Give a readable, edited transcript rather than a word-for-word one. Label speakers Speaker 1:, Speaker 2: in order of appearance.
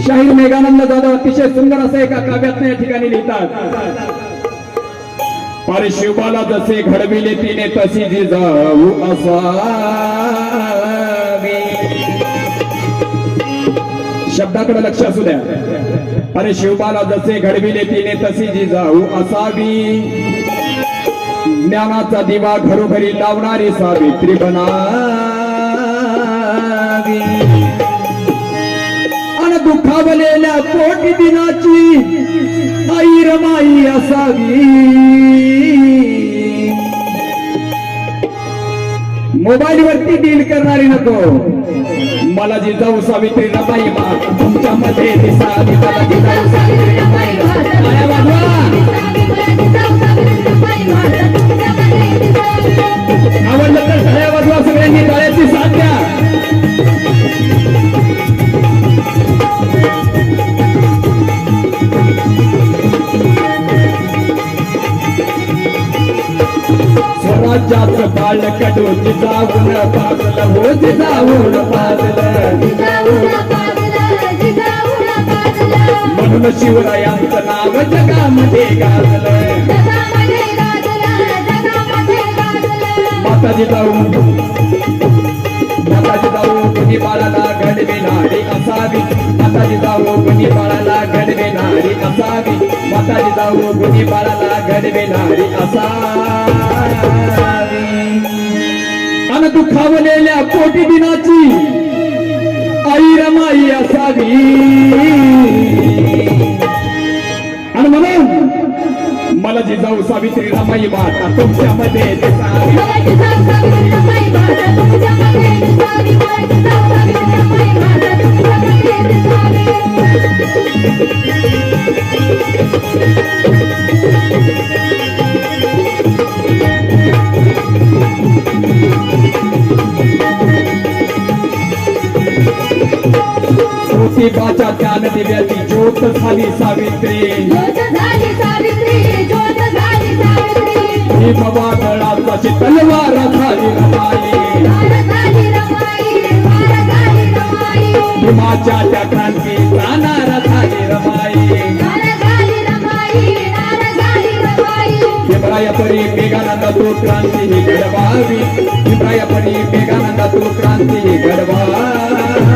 Speaker 1: शाहीर मेघानंद जाधव अतिशय सुंदर असं एका काव्यात या ठिकाणी लिहितात, अरे शिवबाला जसे घडविले तिने तशी जिजाऊ असावी. शब्दाकडे लक्ष असू द्या. अरे शिवबाला जसे घडविले तिने तशी जिजाऊ असावी, ज्ञानाचा दिवा घरोघरी लावणारी सावित्री बनावी, अन दुखावलेल्या कोटी दिनाची आई रमाई असावी. मोबाईल वरती डील करणारी नको, मला जिजाऊ सावित्री रमाई माता तुमच्यामध्ये दिसावी. मला जिजाऊ सावित्री रमाई आवडलं तर टाळ्या वाजवा, सगळ्यांनी टाळ्याची साथ द्या. स्वराज्याचं बाळ कडू जिजाऊन पाजलं, हो जिजाऊन पाजलं, म्हणून शिवरायांचं नाव जगामध्ये गाजलं. माता जिजाऊ, माता जिजाऊ कुणी बाळाला घडविणारी असावी, माता जिजाऊ कुणी बाळाला घडविणारी असावी, माता जिजाऊ कुणी बाळाला घडविणारी असावी. अन दुखावलेल्या कोटी दिनाची आई रमाई असावी. आणि म्हणून मला जिजाऊ सावित्री रमाई माता तुमच्यामध्ये दिसावी. ज्योतिबाच्या ज्ञान दिव्याची ज्योत झाली सावित्री, भीमवादळाची तलवार झाली रमाई. भीमाच्या त्या क्रांती प्राणार झाली रमाई. भीमरायापरी मेघानंद तू क्रांती घडवावी, भीमरायापरी मेघानंद तू क्रांती घडवावी.